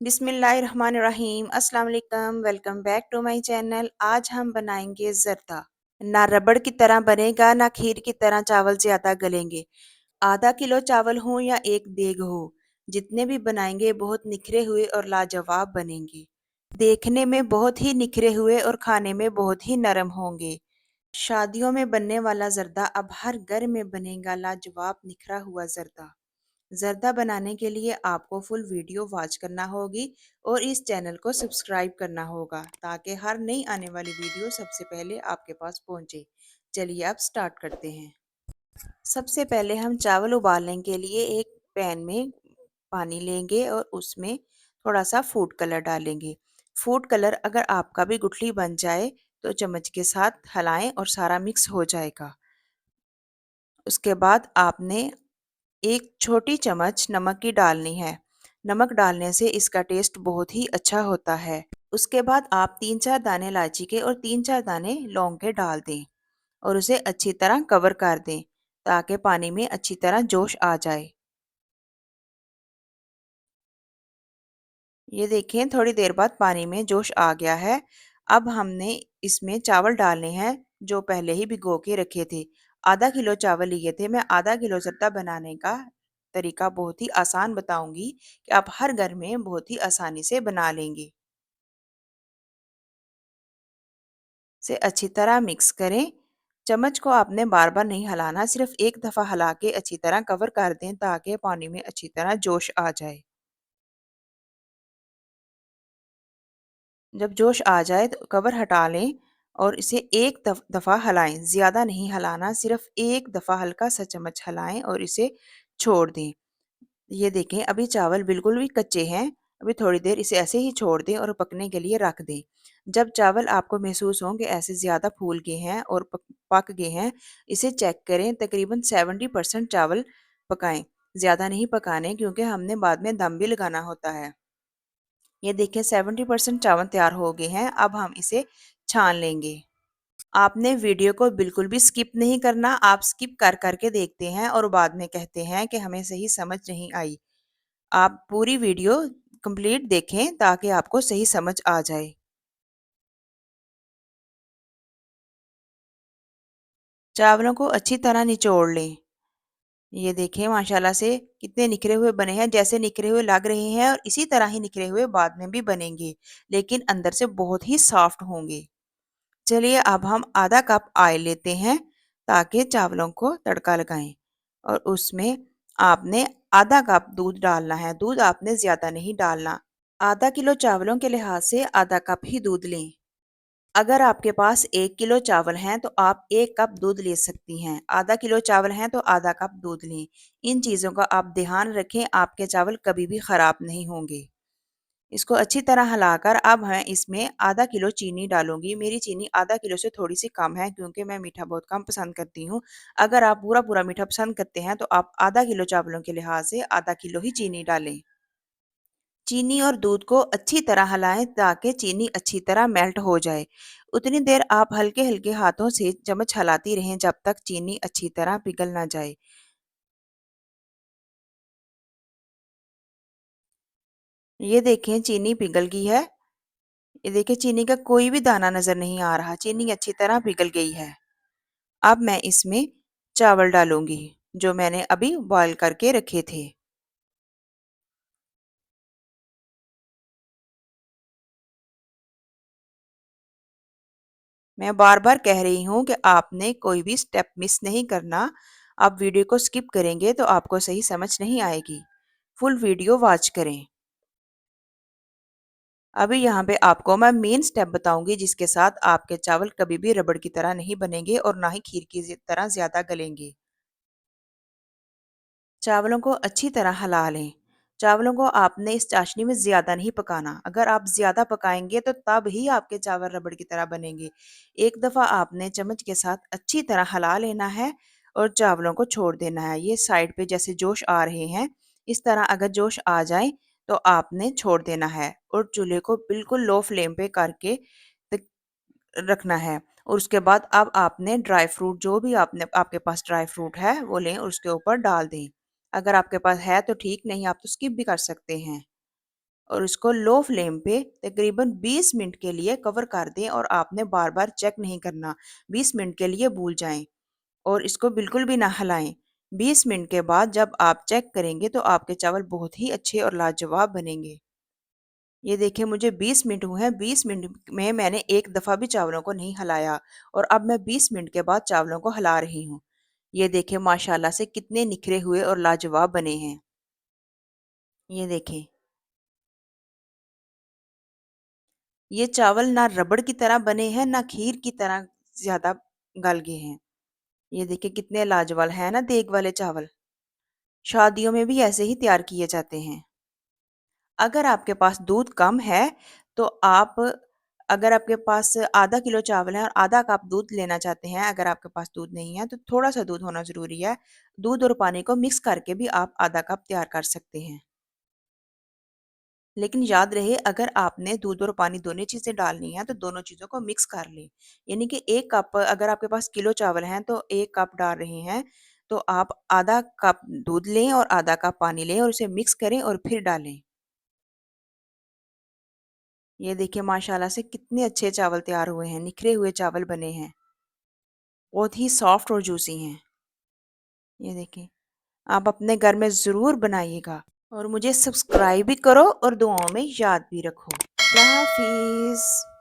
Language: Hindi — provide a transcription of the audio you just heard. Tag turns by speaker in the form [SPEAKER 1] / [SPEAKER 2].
[SPEAKER 1] बिस्मिल्लाहिर्रहमानिर्रहीम अस्सलाम वालेकुम। Welcome back to my channel. आज हम बनाएंगे ज़र्दा। ना रबड़ की तरह बनेगा, ना खीर की तरह चावल ज़्यादा गलेंगे। आधा किलो चावल हो या एक देग हो, जितने भी बनाएंगे बहुत निखरे हुए और लाजवाब बनेंगे। देखने में बहुत ही निखरे हुए और खाने में बहुत ही नरम होंगे। शादियों में बनने वाला ज़र्दा अब हर घर में बनेगा, लाजवाब निखरा हुआ ज़र्दा। ज़र्दा बनाने के लिए आपको फुल वीडियो वॉच करना होगी और इस चैनल को सब्सक्राइब करना होगा ताकि हर नई आने वाली वीडियो सबसे पहले आपके पास पहुंचे। चलिए अब स्टार्ट करते हैं। सबसे पहले हम चावल उबालने के लिए एक पैन में पानी लेंगे और उसमें थोड़ा सा फूड कलर डालेंगे। फूड कलर अगर आपका भी गुठली बन जाए तो चम्मच के साथ हिलाएं और सारा मिक्स हो जाएगा। उसके बाद आपने एक छोटी चम्मच नमक की डालनी है। नमक डालने से इसका टेस्ट बहुत ही अच्छा होता है। उसके बाद आप 3-4 दाने इलायची के और 3-4 दाने लौंग के डाल दें और उसे अच्छी तरह कवर कर दें ताकि पानी में अच्छी तरह जोश आ जाए। ये देखें, थोड़ी देर बाद पानी में जोश आ गया है। अब हमने इसमें चावल डालने हैं जो पहले ही भिगो के रखे थे। आधा किलो चावल लिए थे। मैं आधा किलो ज़र्दा बनाने का तरीका बहुत ही आसान बताऊंगी कि आप हर घर में बहुत ही आसानी से बना लेंगे। से अच्छी तरह मिक्स करें। चम्मच को आपने बार बार नहीं हिलाना, सिर्फ एक दफ़ा हिला के अच्छी तरह कवर कर दें ताकि पानी में अच्छी तरह जोश आ जाए। जब जोश आ जाए तो कवर हटा लें और इसे एक दफ़ा हिलाएं। ज़्यादा नहीं हिलाना, सिर्फ एक दफ़ा हल्का सा चम्मच हिलाएं और इसे छोड़ दें। ये देखें, अभी चावल बिल्कुल भी कच्चे हैं। अभी थोड़ी देर इसे ऐसे ही छोड़ दें और पकने के लिए रख दें। जब चावल आपको महसूस हों कि ऐसे ज़्यादा फूल गए हैं और पक गए हैं, इसे चेक करें। तकरीबन 70% चावल पकाएं। ज़्यादा नहीं पकाने क्योंकि हमने बाद में दम भी लगाना होता है। ये देखिए 70% चावल तैयार हो गए हैं। अब हम इसे छान लेंगे। आपने वीडियो को बिल्कुल भी स्किप नहीं करना। आप स्किप कर करके देखते हैं और बाद में कहते हैं कि हमें सही समझ नहीं आई। आप पूरी वीडियो कंप्लीट देखें ताकि आपको सही समझ आ जाए। चावलों को अच्छी तरह निचोड़ लें। ये देखें, माशाल्लाह से कितने निखरे हुए बने हैं। जैसे निखरे हुए लग रहे हैं और इसी तरह ही निखरे हुए बाद में भी बनेंगे, लेकिन अंदर से बहुत ही सॉफ्ट होंगे। चलिए अब हम आधा कप ऑयल लेते हैं ताकि चावलों को तड़का लगाएं और उसमें आपने आधा कप दूध डालना है। दूध आपने ज़्यादा नहीं डालना। आधा किलो चावलों के लिहाज से आधा कप ही दूध लें। अगर आपके पास 1 किलो चावल हैं तो आप 1 कप दूध ले सकती हैं। आधा किलो चावल हैं तो आधा कप दूध लें। इन चीज़ों का आप ध्यान रखें, आपके चावल कभी भी ख़राब नहीं होंगे। इसको अच्छी तरह हिलाकर अब मैं इसमें आधा किलो चीनी डालूंगी। मेरी चीनी आधा किलो से थोड़ी सी कम है क्योंकि मैं मीठा बहुत कम पसंद करती हूँ। अगर आप पूरा पूरा मीठा पसंद करते हैं तो आप आधा किलो चावलों के लिहाज से आधा किलो ही चीनी डालें। चीनी और दूध को अच्छी तरह हिलाएं ताकि चीनी अच्छी तरह मेल्ट हो जाए। उतनी देर आप हल्के हल्के हाथों से चम्मच हिलाती रहें जब तक चीनी अच्छी तरह पिघल ना जाए। ये देखें, चीनी पिघल गई है। ये देखिए, चीनी का कोई भी दाना नजर नहीं आ रहा। चीनी अच्छी तरह पिघल गई है। अब मैं इसमें चावल डालूंगी जो मैंने अभी बॉईल करके रखे थे। मैं बार बार कह रही हूँ कि आपने कोई भी स्टेप मिस नहीं करना। आप वीडियो को स्किप करेंगे तो आपको सही समझ नहीं आएगी। फुल वीडियो वॉच करें। अभी यहाँ पे आपको मैं मेन स्टेप बताऊंगी जिसके साथ आपके चावल कभी भी रबड़ की तरह नहीं बनेंगे और ना ही खीर की तरह ज्यादा गलेंगे। चावलों को अच्छी तरह हिला लें। चावलों को आपने इस चाशनी में ज़्यादा नहीं पकाना। अगर आप ज़्यादा पकाएंगे तो तब ही आपके चावल रबड़ की तरह बनेंगे। एक दफ़ा आपने चम्मच के साथ अच्छी तरह हिला लेना है और चावलों को छोड़ देना है। ये साइड पे जैसे जोश आ रहे हैं, इस तरह अगर जोश आ जाए तो आपने छोड़ देना है और चूल्हे को बिल्कुल लो फ्लेम पे करके तक रखना है। और उसके बाद अब आपने ड्राई फ्रूट, जो भी आपने आपके पास ड्राई फ्रूट है वो लें और उसके ऊपर डाल दें। अगर आपके पास है तो ठीक, नहीं आप तो स्किप भी कर सकते हैं। और इसको लो फ्लेम पे तकरीबन 20 मिनट के लिए कवर कर दें और आपने बार-बार चेक नहीं करना। 20 मिनट के लिए भूल जाएँ और इसको बिल्कुल भी ना हिलाएँ। 20 मिनट के बाद जब आप चेक करेंगे तो आपके चावल बहुत ही अच्छे और लाजवाब बनेंगे। ये देखिए मुझे 20 मिनट हुए हैं, 20 मिनट में मैंने एक दफ़ा भी चावलों को नहीं हिलाया और अब मैं 20 मिनट के बाद चावलों को हिला रही हूँ। ये देखिए माशाल्लाह से कितने निखरे हुए और लाजवाब बने हैं। ये देखें, ये चावल ना रबड़ की तरह बने हैं, ना खीर की तरह ज़्यादा गल गए हैं। ये देखिए कितने लाजवाब हैं ना देग वाले चावल। शादियों में भी ऐसे ही तैयार किए जाते हैं। अगर आपके पास दूध कम है, तो आप अगर आपके पास आधा किलो चावल है और आधा कप दूध लेना चाहते हैं, अगर आपके पास दूध नहीं है, तो थोड़ा-सा दूध होना ज़रूरी है। दूध और पानी को मिक्स करके भी आप आधा कप तैयार कर सकते हैं। लेकिन याद रहे अगर आपने दूध और पानी दोनों चीज़ें डालनी है, तो दोनों चीज़ों को मिक्स कर लें। यानी कि 1 कप अगर आपके पास किलो चावल हैं, तो 1 कप डाल रहे हैं, तो आप आधा कप दूध लें और आधा कप पानी लें और उसे मिक्स करें और फिर डालें। ये देखिए माशाल्लाह से कितने अच्छे चावल तैयार हुए हैं, निखरे हुए चावल बने हैं, बहुत ही सॉफ्ट और जूसी हैं। ये देखिए, आप अपने घर में ज़रूर बनाइएगा और मुझे सब्सक्राइब भी करो और दुआओं में याद भी रखो। अल्लाह हाफ़िज़।